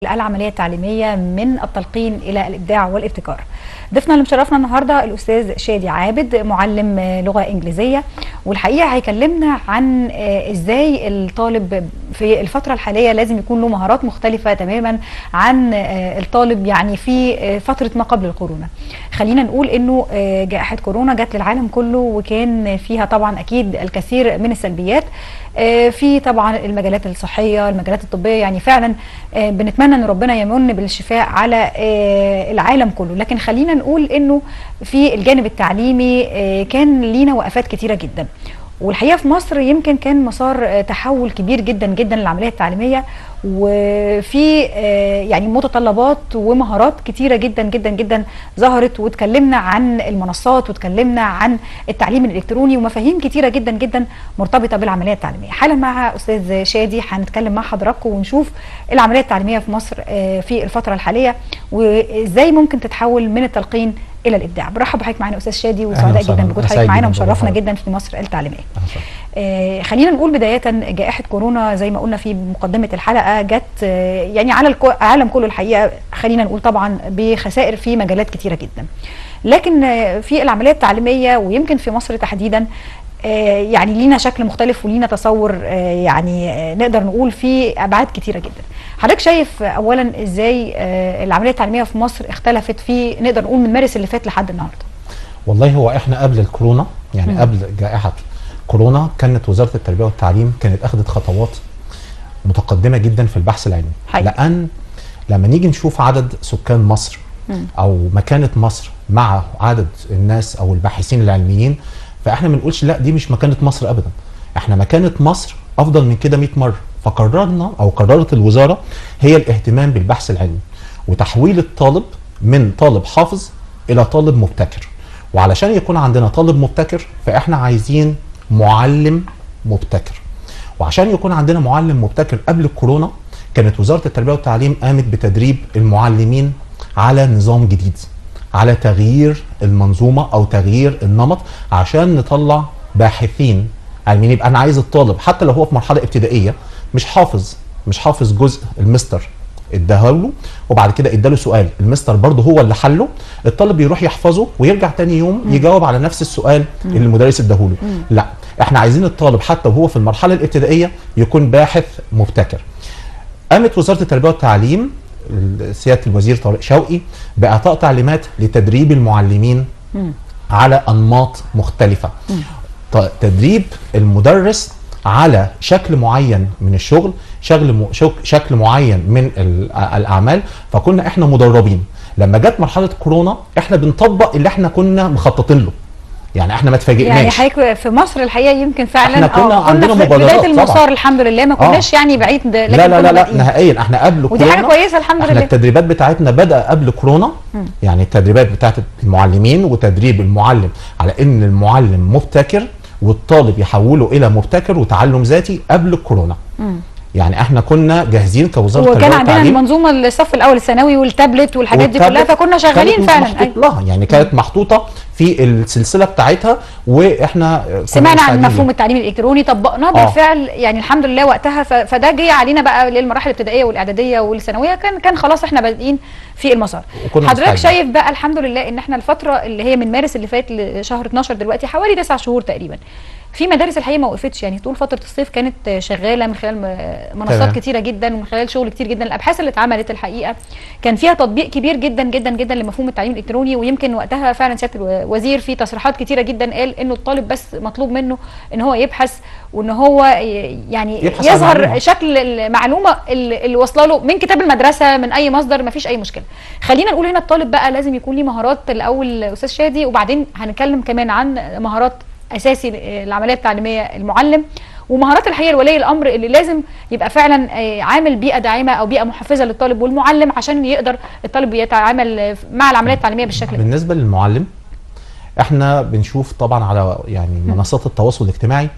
العملية التعليمية من التلقين إلى الإبداع والابتكار. ضيفنا اللي مشرفنا النهاردة الأستاذ شادي عابد، معلم لغة إنجليزية، والحقيقة هيكلمنا عن إزاي الطالب في الفترة الحالية لازم يكون له مهارات مختلفة تماما عن الطالب يعني في فترة ما قبل الكورونا. خلينا نقول إنه جائحة كورونا جت للعالم كله وكان فيها طبعا أكيد الكثير من السلبيات في طبعا المجالات الصحية، المجالات الطبية، يعني فعلا بنتمنى ان ربنا يمن بالشفاء على العالم كله. لكن خلينا نقول انه في الجانب التعليمي كان لينا وقفات كتيرة جدا، والحقيقة في مصر يمكن كان مسار تحول كبير جدا جدا للعملية التعليمية، وفي يعني متطلبات ومهارات كتيرة جدا جدا جدا ظهرت، واتكلمنا عن المنصات واتكلمنا عن التعليم الإلكتروني ومفاهيم كتيرة جدا جدا مرتبطة بالعملية التعليمية. حالا مع أستاذ شادي هنتكلم مع حضراتكم ونشوف العملية التعليمية في مصر في الفترة الحالية وإزاي ممكن تتحول من التلقين الى الابداع. برحب بحضرتك معانا استاذ شادي، وسعداء جدا بوجود حضرتك معانا ومشرفنا جدا في مصر التعليميه. خلينا نقول بدايه، جائحه كورونا زي ما قلنا في مقدمه الحلقه جت يعني على العالم كله الحقيقه، خلينا نقول طبعا بخسائر في مجالات كتيره جدا، لكن في العمليه التعليميه ويمكن في مصر تحديدا يعني لينا شكل مختلف ولينا تصور يعني نقدر نقول في ابعاد كتيره جدا. حضرتك شايف اولا ازاي العمليه التعليميه في مصر اختلفت في نقدر نقول من مارس اللي فات لحد النهارده؟ والله هو احنا قبل الكورونا يعني قبل جائحه كورونا كانت وزاره التربيه والتعليم كانت اخذت خطوات متقدمه جدا في البحث العلمي، لان لما نيجي نشوف عدد سكان مصر او مكانه مصر مع عدد الناس او الباحثين العلميين، فاحنا ما بنقولش لا دي مش مكانه مصر ابدا، احنا مكانه مصر افضل من كده 100 مره. فقررنا او قررت الوزاره هي الاهتمام بالبحث العلمي وتحويل الطالب من طالب حافظ الى طالب مبتكر. وعلشان يكون عندنا طالب مبتكر فاحنا عايزين معلم مبتكر، وعشان يكون عندنا معلم مبتكر قبل الكورونا كانت وزاره التربيه والتعليم قامت بتدريب المعلمين على نظام جديد، على تغيير المنظومه او تغيير النمط عشان نطلع باحثين علميين. يبقى انا عايز الطالب حتى لو هو في مرحله ابتدائيه مش حافظ جزء المستر اداهوله وبعد كده اداله سؤال المستر برضه هو اللي حله، الطالب يروح يحفظه ويرجع تاني يوم يجاوب على نفس السؤال اللي المدرس اداهوله. لا، احنا عايزين الطالب حتى وهو في المرحله الابتدائيه يكون باحث مبتكر. قامت وزاره التربيه والتعليم سياده الوزير طارق شوقي باعطاء تعليمات لتدريب المعلمين على انماط مختلفه. تدريب المدرس على شكل معين من الشغل، شكل معين من الاعمال، فكنا احنا مدربين. لما جت مرحله كورونا احنا بنطبق اللي احنا كنا مخططين له، يعني احنا ما اتفاجئناش. يعني حضرتك في مصر الحقيقه يمكن فعلا احنا كنا عندنا في بدايه المسار طبعا. الحمد لله ما كناش يعني بعيد، لكن لا نهائيا احنا قبل كورونا، ودي حاجه كويسه الحمد لله. احنا التدريبات بتاعتنا بدأ قبل كورونا، يعني التدريبات بتاعت المعلمين وتدريب المعلم على ان المعلم مبتكر والطالب يحوله الى مبتكر وتعلم ذاتي قبل الكورونا. يعني احنا كنا جاهزين كوزاره التربيه والتعليم، وكان عندنا المنظومه الصف الاول الثانوي والتابلت والحاجات دي كلها، فكنا شغالين فعلا. لها يعني كانت محطوطه في السلسله بتاعتها، واحنا سمعنا عن مفهوم التعليم الالكتروني، طبقناه بالفعل يعني الحمد لله وقتها. فده جه علينا بقى للمراحل الابتدائيه والاعداديه والثانويه، كان خلاص احنا بادئين في المسار. حضرتك شايف بقى الحمد لله ان احنا الفتره اللي هي من مارس اللي فات لشهر 12 دلوقتي حوالي 9 شهور تقريبا، في مدارس الحقيقه ما وقفتش، يعني طول فتره الصيف كانت شغاله من خلال منصات كتيره جدا ومن خلال شغل كتير جدا. الابحاث اللي اتعملت الحقيقه كان فيها تطبيق كبير جدا جدا جدا لمفهوم التعليم الالكتروني، ويمكن وقتها فعلا سياده الوزير في تصريحات كتيره جدا قال انه الطالب بس مطلوب منه ان هو يبحث، وان هو يعني يظهر شكل المعلومه اللي واصله له من كتاب المدرسه من اي مصدر، ما فيش اي مشكله. خلينا نقول هنا الطالب بقى لازم يكون ليه مهارات الاول استاذ شادي، وبعدين هنتكلم كمان عن مهارات اساسي العمليه التعليميه المعلم، ومهارات الحقيقه لولي الامر اللي لازم يبقى فعلا عامل بيئه داعمه او بيئه محفزه للطالب والمعلم عشان يقدر الطالب يتعامل مع العمليه التعليميه بالشكل ده. بالنسبه للمعلم احنا بنشوف طبعا على يعني منصات التواصل الاجتماعي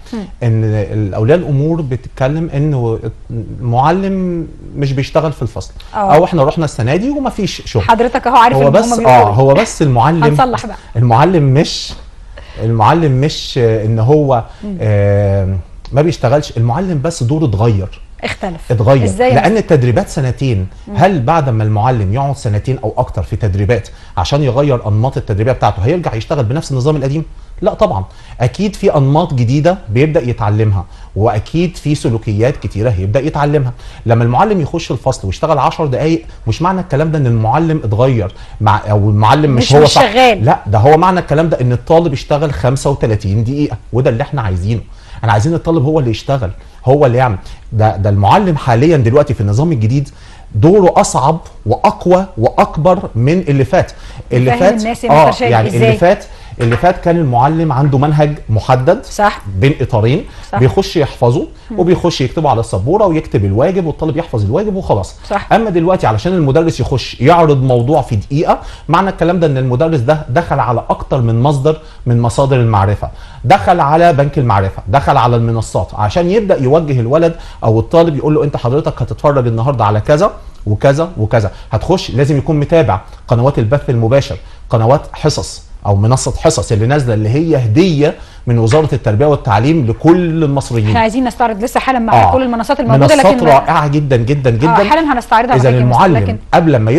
ان اولياء الامور بتتكلم انه المعلم مش بيشتغل في الفصل او احنا رحنا السنه دي وما فيش شغل. حضرتك اهو عارف هو بس هو بس المعلم هنصلح بقى. المعلم مش ان هو ما بيشتغلش، المعلم بس دوره اتغير. اتغير. ازاي؟ لان التدريبات سنتين. هل بعد ما المعلم يقعد سنتين او اكتر في تدريبات عشان يغير انماط التدريبيه بتاعته هيرجع يشتغل بنفس النظام القديم؟ لا طبعا. اكيد في انماط جديده بيبدا يتعلمها، واكيد في سلوكيات كتيره هيبدا يتعلمها. لما المعلم يخش الفصل ويشتغل 10 دقائق، مش معنى الكلام ده ان المعلم اتغير او المعلم مش هو صح. شغال. لا، ده هو معنى الكلام ده ان الطالب اشتغل 35 دقيقه، وده اللي احنا عايزينه. انا عايزين الطالب هو اللي يشتغل، هو اللي يعمل. ده المعلم حاليا دلوقتي في النظام الجديد دوره اصعب واقوى واكبر من اللي فات. اللي فات يعني اللي فات كان المعلم عنده منهج محدد، صح، بين اطارين، صح، بيخش يحفظه وبيخش يكتبه على السبوره ويكتب الواجب والطالب يحفظ الواجب وخلاص. صح. اما دلوقتي علشان المدرس يخش يعرض موضوع في دقيقه، معنى الكلام ده ان المدرس ده دخل على اكتر من مصدر من مصادر المعرفه، دخل على بنك المعرفه، دخل على المنصات عشان يبدا يوجه الولد او الطالب، يقول له انت حضرتك هتتفرج النهارده على كذا وكذا وكذا، هتخش لازم يكون متابع قنوات البث المباشر، قنوات حصص او منصه حصص اللي نازله، اللي هي هديه من وزاره التربيه والتعليم لكل المصريين. احنا عايزين نستعرض لسه حالا مع كل المنصات الموجوده، لكن منصات رائعه جدا جدا جدا. حالا هنستعرضها. اذا المعلم قبل ما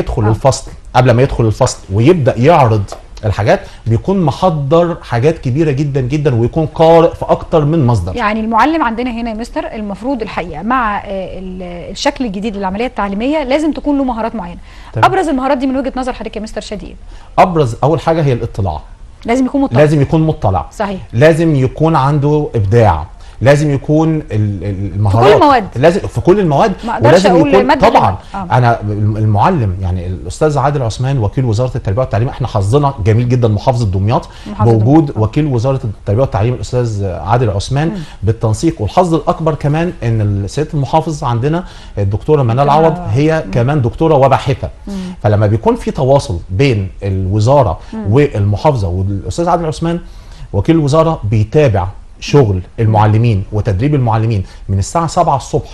يدخل الفصل ويبدا يعرض الحاجات بيكون محضر حاجات كبيره جدا جدا، ويكون قارئ في اكتر من مصدر. يعني المعلم عندنا هنا يا مستر المفروض الحقيقه مع الشكل الجديد للعمليه التعليميه لازم تكون له مهارات معينه. ابرز المهارات دي من وجهه نظر حضرتك يا مستر شادي؟ ابرز اول حاجه هي الاطلاع. لازم يكون مطلع. صحيح. لازم يكون عنده ابداع، لازم يكون المهارات في كل المواد، لازم في كل المواد، ولازم يكون طبعا. انا المعلم يعني الاستاذ عادل عثمان وكيل وزاره التربيه والتعليم، احنا حظنا جميل جدا محافظه دمياط بوجود وكيل وزاره التربيه والتعليم الاستاذ عادل عثمان بالتنسيق. والحظ الاكبر كمان ان سياده المحافظ عندنا الدكتوره منال عوض هي كمان دكتوره وباحثه. فلما بيكون في تواصل بين الوزاره والمحافظه والاستاذ عادل عثمان وكيل الوزاره بيتابع شغل المعلمين وتدريب المعلمين من الساعه 7 الصبح.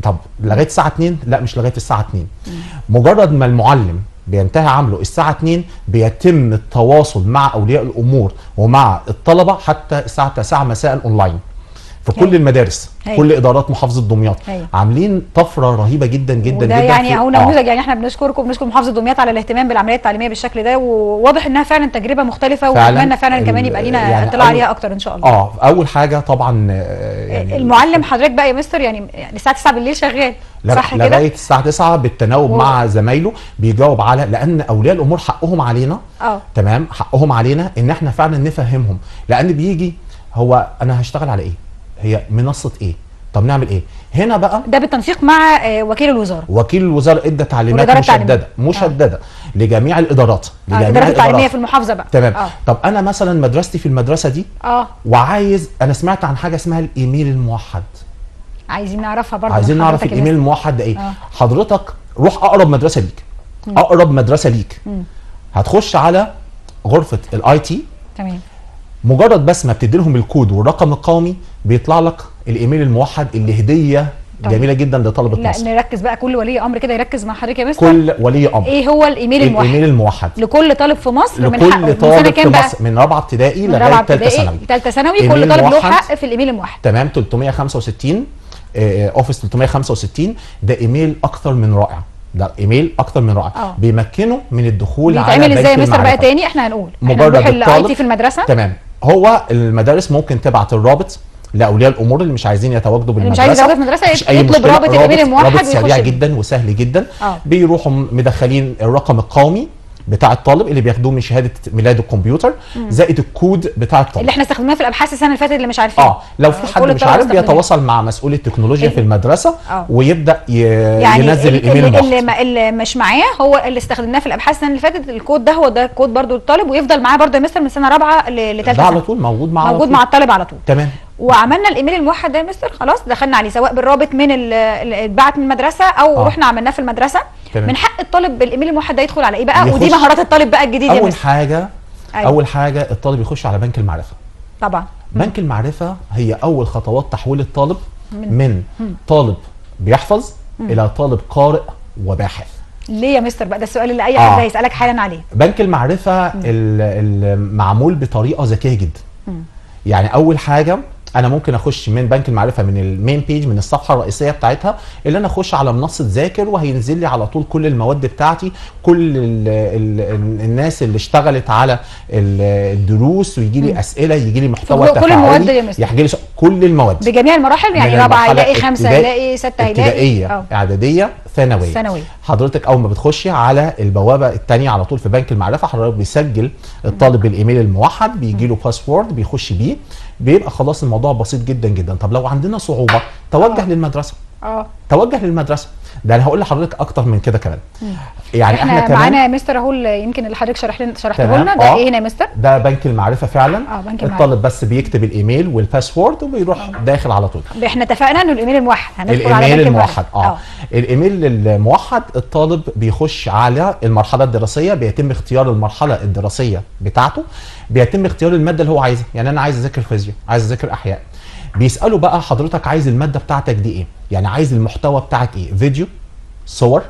طب لغايه الساعه 2؟ لا، مش لغايه الساعه 2. مجرد ما المعلم بينتهي عمله الساعه 2 بيتم التواصل مع اولياء الامور ومع الطلبه حتى الساعه 9 مساء اونلاين في كل المدارس. كل ادارات محافظه دمياط عاملين طفره رهيبه جدا جدا جدا. يعني اهو نموذج. يعني احنا بنشكركم وبنشكر محافظه دمياط على الاهتمام بالعمليه التعليميه بالشكل ده، وواضح انها فعلا تجربه مختلفه، ونتمنى فعلا كمان يبقى لينا يعني اطلاع عليها اكتر ان شاء الله. اول حاجه طبعا يعني المعلم حضرتك بقى يا مستر يعني الساعه 9 بالليل شغال، صح كده؟ لغايه الساعه 9 بالتناوب مع زمايله بيجاوب على، لان اولياء الامور حقهم علينا. تمام، حقهم علينا ان احنا فعلا نفهمهم، لان بيجي هو انا هشتغل على ايه؟ هي منصه ايه؟ طب نعمل ايه؟ هنا بقى ده بالتنسيق مع وكيل الوزاره. وكيل الوزاره ادى تعليمات مشدده لجميع الادارات، الادارات التعليميه في المحافظه بقى. تمام. طب انا مثلا مدرستي في المدرسه دي وعايز، انا سمعت عن حاجه اسمها الايميل الموحد. عايزين نعرفها برضه. عايزين نعرف الايميل الموحد ده ايه. حضرتك روح اقرب مدرسه ليك. اقرب مدرسه ليك هتخش على غرفه الاي تي. تمام. مجرد بس ما بتدي لهم الكود والرقم القومي بيطلع لك الايميل الموحد اللي هديه جميله جدا لطلبه مصر. لا نركز بقى، كل ولي امر كده يركز مع حضرتك يا مستر. كل ولي امر ايه هو الايميل الموحد؟ الايميل الموحد لكل طالب في مصر، من حقه طالب في مصر من رابعه ابتدائي لغايه ثالثه ثانوي. كل طالب له حق في الايميل الموحد. تمام. 365 اوفيس 365 ده ايميل اكثر من رائع. ده ايميل اكتر من رائع. بيمكنه من الدخول على بيتعمل ازاي يا مستر بقى تاني؟ احنا هنقول مجرد الاي تي في المدرسه. تمام. هو المدارس ممكن تبعت الرابط لاولياء الامور اللي مش عايزين يتواجدوا بالمدرسه، اللي مش عايز يتواجد في المدرسه يطلب رابط الايميل الموحد ويخش. سريع جدا وسهل جدا. بيروحوا مدخلين الرقم القومي بتاع الطالب اللي بياخدوه من شهاده ميلاد الكمبيوتر زائد الكود بتاع الطالب اللي احنا استخدمناه في الابحاث السنه اللي فاتت اللي مش عارفين. لو في حد مش عارف بيتواصل مع مسؤول التكنولوجيا في المدرسه ويبدا يعني ينزل الايميل الموحد. اللي مش معاه هو اللي استخدمناه في الابحاث السنه اللي فاتت، الكود ده هو ده كود برده للطالب، ويفضل معاه برده يا مستر من سنه رابعه لثالثه ده على طول موجود مع الطالب على طول. تمام. وعملنا الايميل الموحد ده يا مستر، خلاص دخلنا عليه سواء بالرابط من اتبعت من المدرسه او رحنا عملناه في المدرسه. تمام. من حق الطالب بالايميل الموحد ده يدخل على ايه بقى؟ ودي مهارات الطالب بقى الجديد يا مستر. اول حاجه الطالب يخش على بنك المعرفه. طبعا بنك المعرفه هي اول خطوات تحويل الطالب من طالب بيحفظ الى طالب قارئ وباحث. ليه يا مستر بقى؟ ده السؤال اللي اي حد هيسالك حالا عليه. بنك المعرفه معمول بطريقه ذكيه جدا. يعني اول حاجه انا ممكن اخش من بنك المعرفه من المين بيج، من الصفحه الرئيسيه بتاعتها، اللي انا اخش على منصه ذاكر وهينزل لي على طول كل المواد بتاعتي، كل الناس اللي اشتغلت على الدروس، ويجي لي اسئله، يجي لي محتوى تفاعلي، كل المواد يا مستر، يحكي لي كل المواد بجميع المراحل، يعني رابعه هيلاقي، خمسه هيلاقي، سته هيلاقي، ابتدائيه، اعداديه، ثانويه. حضرتك اول ما بتخشي على البوابه الثانيه على طول في بنك المعرفه، حضرتك بيسجل الطالب بالايميل الموحد، بيجي له باسورد بيخش بيه، بيبقى خلاص الموضوع بسيط جدا جدا. طب لو عندنا صعوبه توجه للمدرسه، توجه للمدرسه. ده انا هقول لحضرتك اكتر من كده كمان. يعني احنا كمان معانا يا مستر اهو، يمكن اللي حضرتك شرحته لنا ده ايه هنا يا مستر؟ ده بنك المعرفه فعلا. بنك الطالب بس بيكتب الايميل والباسورد وبيروح داخل على طول. احنا اتفقنا انه الايميل الموحد، هندخل على بنك الموحد. الايميل الموحد، الطالب بيخش على المرحله الدراسيه، بيتم اختيار المرحله الدراسيه بتاعته، بيتم اختيار الماده اللي هو عايزها. يعني انا عايز اذاكر فيزياء، عايز اذاكر احياء، بيسالوا بقى حضرتك عايز الماده بتاعتك دي ايه؟ يعني عايز المحتوى بتاعك ايه؟ فيديو، صور،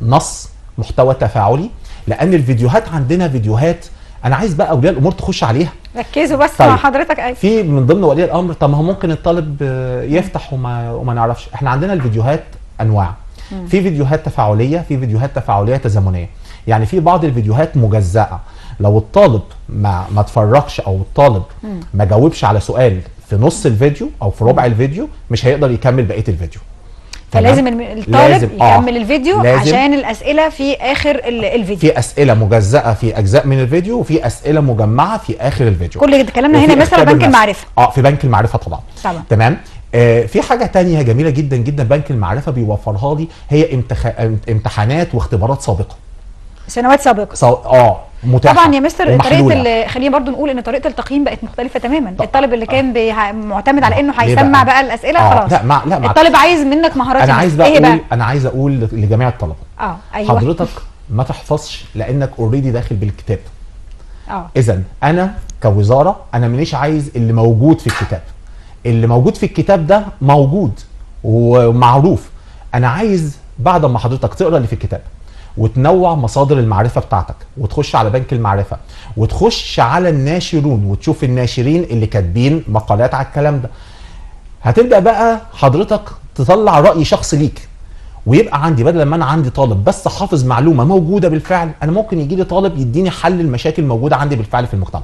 نص، محتوى تفاعلي. لان الفيديوهات عندنا فيديوهات انا عايز بقى اولياء الامور تخش عليها. ركزوا بس مع حضرتك. في من ضمن ولي الامر، طب ما هو ممكن الطالب يفتح وما نعرفش. احنا عندنا الفيديوهات انواع، في فيديوهات تفاعليه، في فيديوهات تفاعليه تزامنيه. يعني في بعض الفيديوهات مجزأه، لو الطالب ما اتفرجش او الطالب ما جاوبش على سؤال في نص الفيديو او في ربع الفيديو، مش هيقدر يكمل بقيه الفيديو. فلازم الطالب يكمل الفيديو عشان الاسئله في اخر الفيديو. في اسئله مجزأه في اجزاء من الفيديو، وفي اسئله مجمعه في اخر الفيديو. كل كلامنا هنا مثلا بنك المعرفه. في بنك المعرفه طبعا. تمام. في حاجه تانية جميله جدا جدا بنك المعرفه بيوفرها لي، هي امتحانات واختبارات سابقه، سنوات سابقه. متاحة. طبعا يا مستر، طريقه خلينا برضو نقول ان طريقه التقييم بقت مختلفه تماما. الطالب اللي كان معتمد على انه هيسمع بقى الاسئله خلاص. لا الطالب عايز منك مهارات. انا عايز اقول لجميع الطلبه، ايوه، حضرتك ما تحفظش لانك اوريدي داخل بالكتاب. اذا انا كوزاره انا مانيش عايز اللي موجود في الكتاب. اللي موجود في الكتاب ده موجود ومعروف. انا عايز بعد ما حضرتك تقرا اللي في الكتاب وتنوع مصادر المعرفة بتاعتك، وتخش على بنك المعرفة وتخش على الناشرون وتشوف الناشرين اللي كاتبين مقالات على الكلام ده، هتبدأ بقى حضرتك تطلع رأي شخص ليك. ويبقى عندي بدل ما انا عندي طالب بس حافظ معلومة موجودة بالفعل، انا ممكن يجي لي طالب يديني حل المشاكل موجودة عندي بالفعل في المجتمع.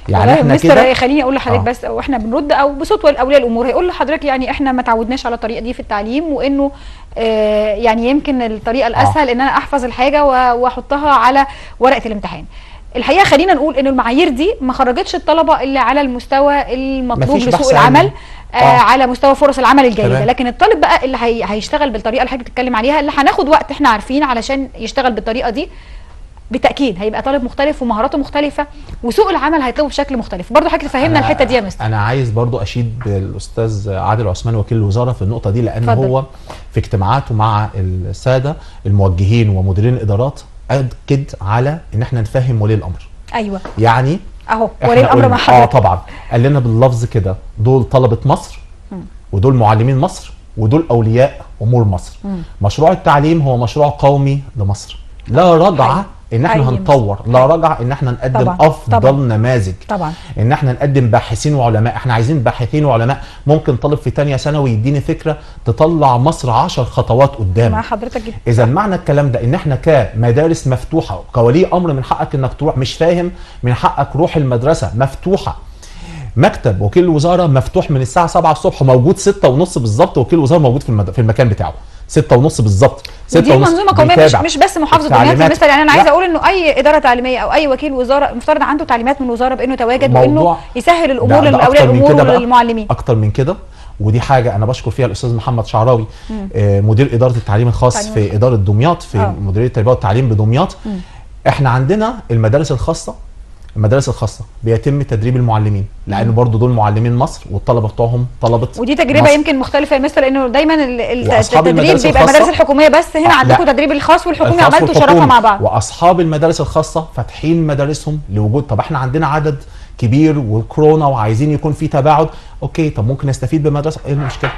يعني احنا كده خليني اقول لحضرتك بس، او احنا بنرد او بصوت اولياء الامور هيقول لحضرتك يعني احنا ما تعودناش على الطريقه دي في التعليم، وانه يعني يمكن الطريقه الاسهل ان انا احفظ الحاجه واحطها على ورقه الامتحان. الحقيقه خلينا نقول ان المعايير دي ما خرجتش الطلبه اللي على المستوى المطلوب لسوق العمل، على مستوى فرص العمل الجيده. لكن الطالب بقى اللي هيشتغل بالطريقه اللي حضرتك بتتكلم عليها، اللي هناخد وقت احنا عارفين علشان يشتغل بالطريقه دي، بالتاكيد هيبقى طالب مختلف ومهاراته مختلفه، وسوق العمل هيطلبه بشكل مختلف. برضه حضرتك تفهمنا الحته دي يا مستر. انا عايز برضه اشيد بالاستاذ عادل عثمان وكيل الوزاره في النقطه دي، لان هو في اجتماعاته مع الساده الموجهين ومديرين الادارات اكد على ان احنا نفهم ولي الامر. ايوه، يعني اهو ولي الامر مع حضرتك. طبعا قال لنا باللفظ كده، دول طلبه مصر ودول معلمين مصر ودول اولياء امور مصر. مشروع التعليم هو مشروع قومي لمصر، لا رجعه ان احنا هنطور، لا رجع ان احنا نقدم افضل نماذج، ان احنا نقدم باحثين وعلماء. احنا عايزين باحثين وعلماء. ممكن طالب في ثانيه ثانوي يديني فكره تطلع مصر 10 خطوات قدام مع حضرتك جدا. اذا معنى الكلام ده ان احنا كمدارس مفتوحه، كولي امر من حقك انك تروح، مش فاهم من حقك روح المدرسه مفتوحه. مكتب وكيل الوزاره مفتوح من الساعه 7 الصبح، موجود 6:30 بالظبط، وكيل الوزاره موجود في المكان بتاعه 6:30 بالظبط. ودي منظومه قوميه، مش بس محافظه دمياط يا مستر. يعني انا عايزه اقول انه اي اداره تعليميه او اي وكيل وزاره مفترض عنده تعليمات من الوزاره بانه يتواجد وانه يسهل الامور لاولياء الامور وللمعلمين. اكتر من كده، ودي حاجه انا بشكر فيها الاستاذ محمد شعراوي مدير اداره التعليم الخاص في اداره دمياط، في مديريه التربيه والتعليم بدمياط. احنا عندنا المدارس الخاصه، المدارس الخاصه بيتم تدريب المعلمين، لان برضو دول معلمين مصر والطلبه بتوعهم طلبه ودي تجربه مصر. يمكن مختلفه يا مستر، لانه دايما التدريب بيبقى المدارس الحكوميه بس، هنا عندكم تدريب الخاص والحكومي عملتوا شراكه مع بعض. واصحاب المدارس الخاصه فاتحين مدارسهم لوجود. طب احنا عندنا عدد كبير وكورونا وعايزين يكون في تباعد، اوكي طب ممكن نستفيد بمدرسه، ايه المشكله؟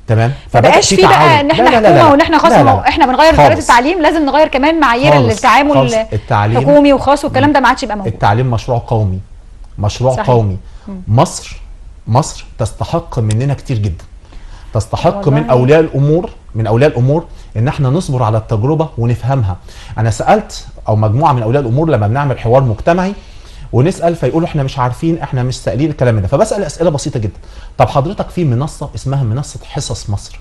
تمام. فبقاش في بقى ان احنا حكومه وان احنا خاص. احنا بنغير طريقه التعليم، لازم نغير كمان معايير التعامل حكومي وخاص، والكلام ده ما عادش يبقى موجود. التعليم مشروع قومي، مشروع صحيح. قومي. مصر مصر تستحق مننا كتير جدا، تستحق والله. من اولياء الامور ان احنا نصبر على التجربه ونفهمها. انا سالت او مجموعه من اولياء الامور لما بنعمل حوار مجتمعي ونسال فيقولوا احنا مش عارفين، احنا مش سائلين الكلام ده، فبسال اسئله بسيطه جدا. طب حضرتك في منصه اسمها منصه حصص مصر،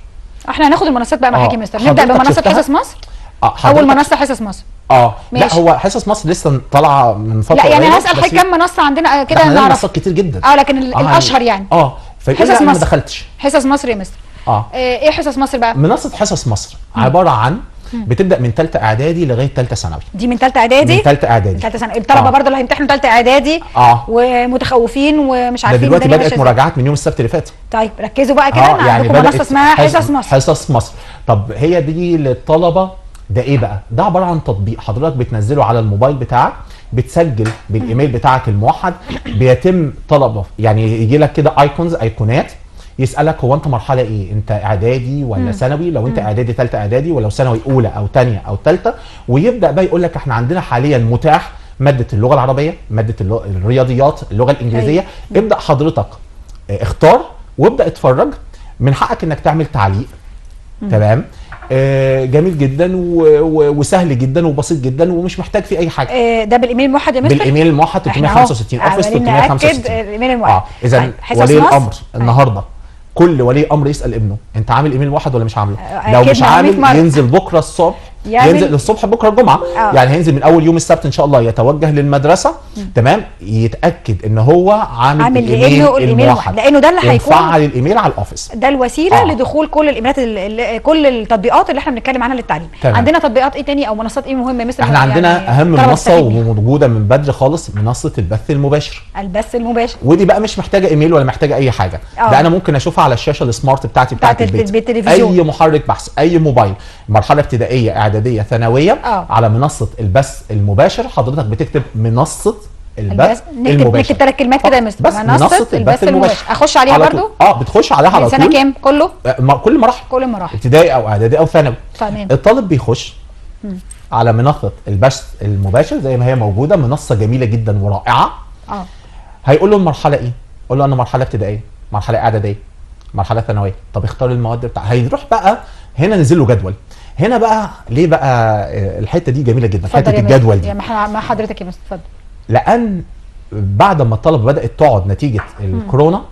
احنا هناخد المنصات بقى معاك يا مستر. نبدا حضرتك بمنصه شفتها؟ حصص مصر. اول منصه حصص مصر. لا لا هو حصص مصر لسه طالعه من فتره. لا يعني قليلة، هسال حضرتك كم منصه عندنا كده احنا نعرف. منصات كتير جدا لكن الاشهر يعني فيقول لي انا ما دخلتش حصص مصر يا مستر. ايه حصص مصر بقى؟ منصه حصص مصر عباره عن بتبدا من ثالثه اعدادي لغايه ثالثه ثانوي. دي من ثالثه اعدادي؟ من ثالثه اعدادي. من ثالثه ثانوي. الطلبه برضه اللي هيمتحنوا ثالثه اعدادي ومتخوفين ومش عارفين. ده دلوقتي بدات مراجعات من يوم السبت اللي فات. طيب ركزوا بقى كده. يعني عندكم منصه اسمها حصص مصر. حصص مصر. طب هي دي للطلبه. ده ايه بقى؟ ده عباره عن تطبيق حضرتك بتنزله على الموبايل بتاعك، بتسجل بالايميل بتاعك الموحد، بيتم طلبه يعني يجي لك كده ايقونات يسالك هو انت مرحله ايه؟ انت اعدادي ولا ثانوي؟ لو انت اعدادي ثالثه اعدادي، ولو ثانوي اولى او ثانيه او ثالثه، ويبدا بقى يقول لك احنا عندنا حاليا متاح ماده اللغه العربيه، ماده الرياضيات، اللغه الانجليزيه. ابدا حضرتك اختار وابدا اتفرج، من حقك انك تعمل تعليق. تمام. جميل جدا وسهل جدا وبسيط جدا ومش محتاج فيه اي حاجه. ده بالايميل الموحد يا مستر؟ بالايميل الموحد 365 اوفيس 365. الايميل الموحد. اذا ولي الامر النهارده كل ولي امر يسال ابنه انت عامل ايميل موحد ولا مش عامله؟ لو مش عامل ينزل بكره الصبح، ينزل الصبح بكره الجمعه. يعني هينزل من اول يوم السبت ان شاء الله، يتوجه للمدرسه. تمام. يتاكد ان هو عامل الايميل الموحد، لانه ده اللي هيكون يفعل الايميل على الاوفيس. ده الوسيله لدخول كل الايميلات، كل التطبيقات اللي احنا بنتكلم عنها للتعليم. عندنا تطبيقات ايه تاني او منصات ايه مهمه مثل احنا عندنا اهم منصه وموجوده من بدري خالص، منصه البث المباشر. البث المباشر ودي بقى مش محتاجه ايميل ولا محتاجه اي حاجه. ده انا ممكن اشوفها على الشاشه السمارت بتاعت البيت. اي محرك بحث، اي موبايل، مرحله ابتدائيه، اعداديه، ثانويه، على منصه البث المباشر حضرتك بتكتب منصه البث المباشر. نكتب 3 كلمات كده يا مستر. منصه البث المباشر. اخش عليها برضو؟ بتخش عليها على طول. سنه كام؟ كله؟ كل مراحل ابتدائي او اعدادي او ثانوي. تمام. الطالب بيخش على منصه البث المباشر زي ما هي موجوده، منصه جميله جدا ورائعه. هيقول له المرحله ايه؟ قول له انا مرحله ابتدائيه، مرحله اعداديه، مرحله ثانويه. طب اختار المواد بتاعها. هيروح بقى هنا نزل له جدول. هنا بقى ليه بقى الحته دي جميله جدا، حته الجدول دي. مع حضرتك يا مستر. اتفضل. لان بعد ما الطلبه بدات تقعد نتيجه الكورونا،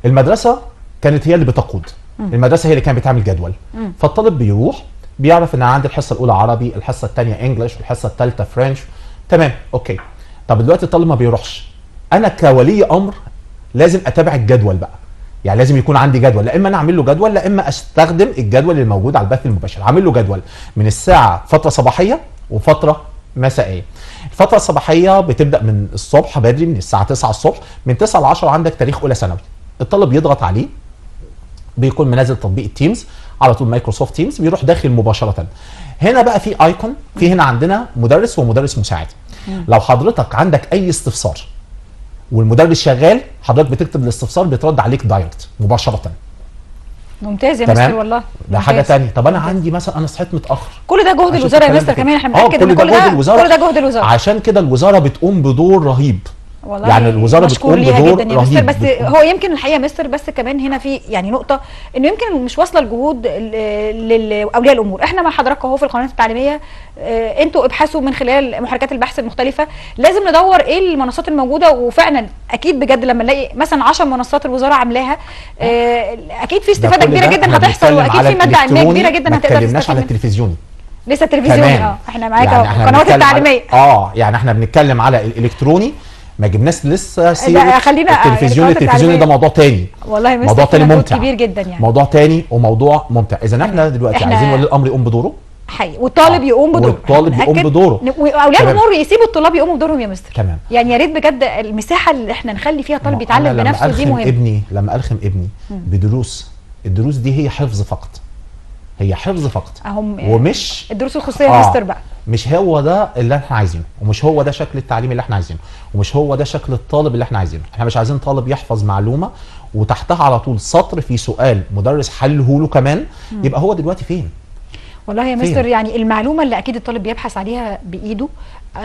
المدرسه كانت هي اللي بتقود. المدرسه هي اللي كانت بتعمل جدول. فالطالب بيروح بيعرف ان انا عندي الحصه الاولى عربي، الحصه الثانيه انجلش، والحصه الثالثه فرنش. تمام. اوكي. طب دلوقتي الطالب ما بيروحش، انا كولي امر لازم اتابع الجدول بقى. يعني لازم يكون عندي جدول، لا اما انا اعمل له جدول، لا اما استخدم الجدول اللي موجود على البث المباشر. عامل له جدول من الساعه فتره صباحيه وفتره مسائيه. الفتره الصباحيه بتبدا من الصبح بدري، من الساعه 9 الصبح، من 9 ل 10 عندك تاريخ اولى ثانوي. الطالب يضغط عليه، بيكون منزل تطبيق التيمز على طول، مايكروسوفت تيمز، بيروح داخل مباشره. هنا بقى في ايكون، في هنا عندنا مدرس ومدرس مساعد. لو حضرتك عندك اي استفسار والمدرس شغال، حضرتك بتكتب الاستفسار بيترد عليك دايركت مباشره. ممتاز يا مستر والله. ده حاجه ثانيه. طب انا عندي مثلا انا صحيت متاخر، كل ده جهد الوزاره يا مستر كمان. احنا بنأكد ان كل ده جهد الوزاره. عشان كده الوزاره بتقوم بدور رهيب. والله يعني الوزاره بتقوم بدور رهيب. بس هو يمكن الحقيقه يا مستر، بس كمان هنا في يعني نقطه انه يمكن مش واصله الجهود لاولياء الامور. احنا مع حضراتكم اهو في القناه التعليميه، انتوا ابحثوا من خلال محركات البحث المختلفه. لازم ندور ايه المنصات الموجوده، وفعلا اكيد بجد لما نلاقي مثلا 10 منصات الوزاره عاملاها، اكيد في استفاده كبيره جدا هتحصل، واكيد في ماده علميه كبيره جدا هتقدر تستفيد. ما اتكلمناش على التلفزيوني لسه. التلفزيوني احنا معاك اهو، يعني القنوات التعليميه. يعني احنا بنتكلم على الالكتروني، ما جبناش لسه سيره التلفزيون. التلفزيون ده موضوع تاني. والله يا مستر موضوع تاني ممتع كبير جدا يعني. موضوع تاني وموضوع ممتع. اذا احنا دلوقتي عايزين ولي الامر يقوم بدوره حقيقي، والطالب يقوم بدوره، والطالب يقوم بدوره، واولياء الامور يسيبوا الطلاب يقوموا بدورهم يا مستر. تمام. يعني يا ريت بجد المساحه اللي احنا نخلي فيها الطالب يتعلم بنفسه دي مهمه. لما الخم ابني بدروس، الدروس دي هي حفظ فقط، هي حفظ فقط، ومش الدروس الخصوصيه يا مستر بقى. مش هو ده اللي احنا عايزينه، ومش هو ده شكل التعليم اللي احنا عايزينه، ومش هو ده شكل الطالب اللي احنا عايزينه. احنا مش عايزين طالب يحفظ معلومه وتحتها على طول سطر في سؤال مدرس حله له كمان. يبقى هو دلوقتي فين؟ والله يا مستر يعني المعلومه اللي اكيد الطالب بيبحث عليها بايده،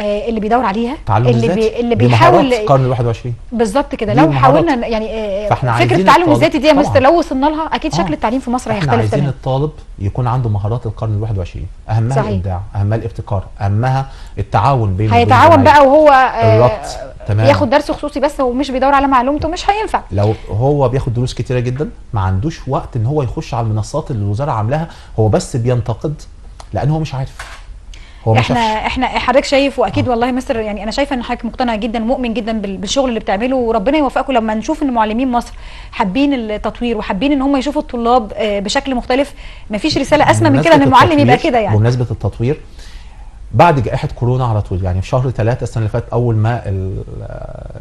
اللي بيدور عليها، اللي بيحاول القرن ال 21 بالظبط كده. لو حاولنا يعني فكره التعلم الذاتي دي يا مستر لو وصلنا لها اكيد شكل التعليم في مصر هيختلف تماما. عايزين الطالب يكون عنده مهارات القرن ال 21، اهمها صحيح. الابداع، اهمها الابتكار، اهمها التعاون بين هيتعاون بقى وهو تمام. ياخد درس خصوصي بس هو مش بيدور على معلومته مش هينفع. لو هو بياخد دروس كتيره جدا ما عندوش وقت ان هو يخش على المنصات اللي الوزاره عاملاها، هو بس بينتقد لان هو مش عارف. هو احنا حضرتك شايف واكيد والله يا مستر يعني انا شايفه ان حضرتك مقتنع جدا ومؤمن جدا بالشغل اللي بتعمله، وربنا يوفقكم لما نشوف ان معلمين مصر حابين التطوير وحابين ان هم يشوفوا الطلاب بشكل مختلف. مفيش رساله اسمى من كده ان المعلم يبقى كده. يعني بمناسبه التطوير بعد جائحه كورونا على طول، يعني في شهر 3 السنه اللي فاتت اول ما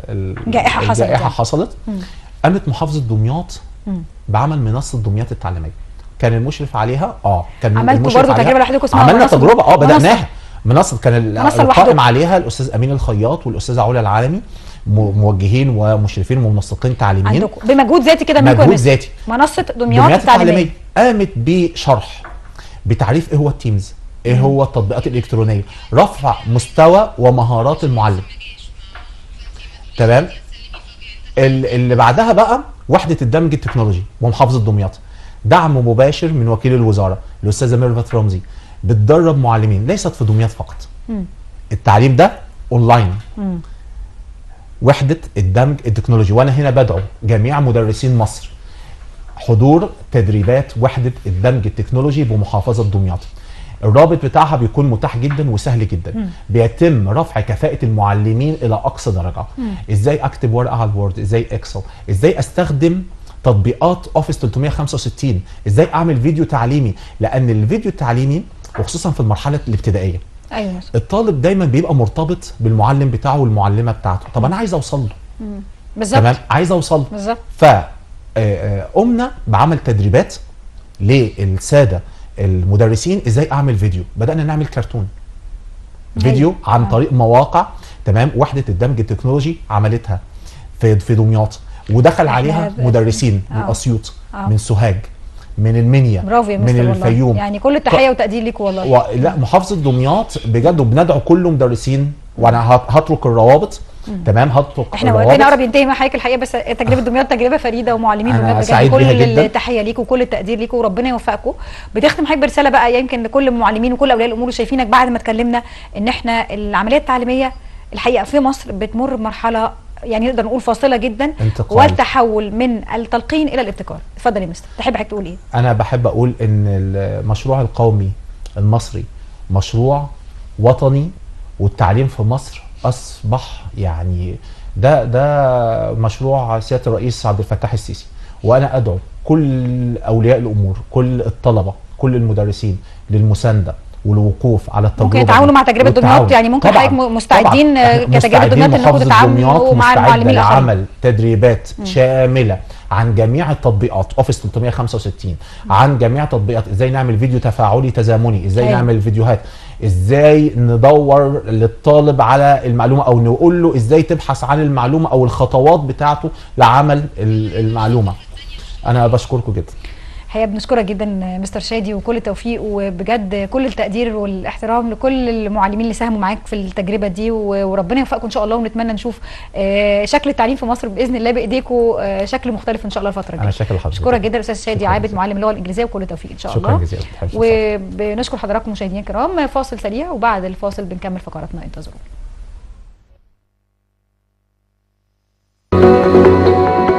الجائحه حصلت قامت محافظه دمياط بعمل منصه دمياط التعليميه. كان المشرف عليها كان عملتوا برضه تجربه لوحدكم اسمها عملنا تجربه بدأناها منصه، كان القائم عليها الاستاذ امين الخياط والاستاذه علا العالمي، موجهين ومشرفين ومنسقين تعليميين عندكم بمجهود ذاتي كده منكم. مجهود ذاتي. منصه دمياط التعليميه قامت بشرح بتعريف ايه هو التيمز، ايه هو التطبيقات الالكترونيه، رفع مستوى ومهارات المعلم. تمام. اللي بعدها بقى وحده الدمج التكنولوجي ومحافظه دمياط، دعم مباشر من وكيل الوزاره الاستاذه ميرفت رمزي، بتدرب معلمين ليست في دمياط فقط. التعليم ده اونلاين. وحده الدمج التكنولوجي، وانا هنا بدعو جميع مدرسين مصر حضور تدريبات وحده الدمج التكنولوجي بمحافظه دمياط. الرابط بتاعها بيكون متاح جدا وسهل جدا. بيتم رفع كفاءة المعلمين إلى أقصى درجة. إزاي أكتب ورقة على الوورد، إزاي إكسل، إزاي أستخدم تطبيقات أوفيس 365، إزاي أعمل فيديو تعليمي، لأن الفيديو التعليمي وخصوصا في المرحلة الابتدائية أيوة. الطالب دايما بيبقى مرتبط بالمعلم بتاعه والمعلمة بتاعته. طب أنا عايز أوصل له. بالظبط. تمام، عايز أوصل له. بالظبط. فقمنا بعمل تدريبات للسادة المدرسين ازاي اعمل فيديو. بدانا نعمل كرتون فيديو عن طريق مواقع. تمام. وحده الدمج التكنولوجي عملتها في دمياط، ودخل عليها مدرسين من اسيوط، من سوهاج، من المنيا، من الفيوم. يعني كل التحيه وتقدير ليكم والله. لا محافظه دمياط بجد، وبندعو كل مدرسين، وانا هترك الروابط. تمام. هترك احنا وقتنا قرب ينتهي مع حضرتك الحقيقه، بس تجربه دمياط تجربه فريده ومعلمين دمياط بجد كل التحيه ليكم وكل التقدير ليكم وربنا يوفقكم. بتختم حضرتك برساله بقى يمكن لكل المعلمين وكل اولياء الامور شايفينك بعد ما اتكلمنا ان احنا العمليه التعليميه الحقيقه في مصر بتمر بمرحله يعني نقدر نقول فاصله جدا، والتحول من التلقين الى الابتكار. اتفضل يا مستر، تحب حضرتك تقول ايه؟ انا بحب اقول ان المشروع القومي المصري مشروع وطني، والتعليم في مصر اصبح يعني ده مشروع سياده الرئيس عبد الفتاح السيسي. وانا ادعو كل اولياء الامور، كل الطلبه، كل المدرسين للمسانده والوقوف على التجربه. ممكن يتعاونوا مع تجربه دمياط، يعني ممكن حضرتك مستعدين كتجربه دمياط انكم تتعاملوا مع المعلمين الاخرين. عمل تدريبات شامله عن جميع التطبيقات اوفيس 365، عن جميع التطبيقات، ازاي نعمل فيديو تفاعلي تزامني، ازاي نعمل فيديوهات، ازاي ندور للطالب على المعلومه او نقول له ازاي تبحث عن المعلومه او الخطوات بتاعته لعمل المعلومه. انا بشكركم جدا. الحقيقه بنشكرك جدا مستر شادي، وكل التوفيق وبجد كل التقدير والاحترام لكل المعلمين اللي ساهموا معاك في التجربه دي، وربنا يوفقكم ان شاء الله، ونتمنى نشوف شكل التعليم في مصر باذن الله بايديكم شكل مختلف ان شاء الله الفتره الجايه. انا شاكر لحضرتك. بشكرك جدا استاذ شادي عابد معلم اللغه الانجليزيه، وكل التوفيق ان شاء الله. شكرا جزيلا. وبنشكر حضراتكم مشاهدينا الكرام. فاصل سريع وبعد الفاصل بنكمل فقراتنا، انتظرونا.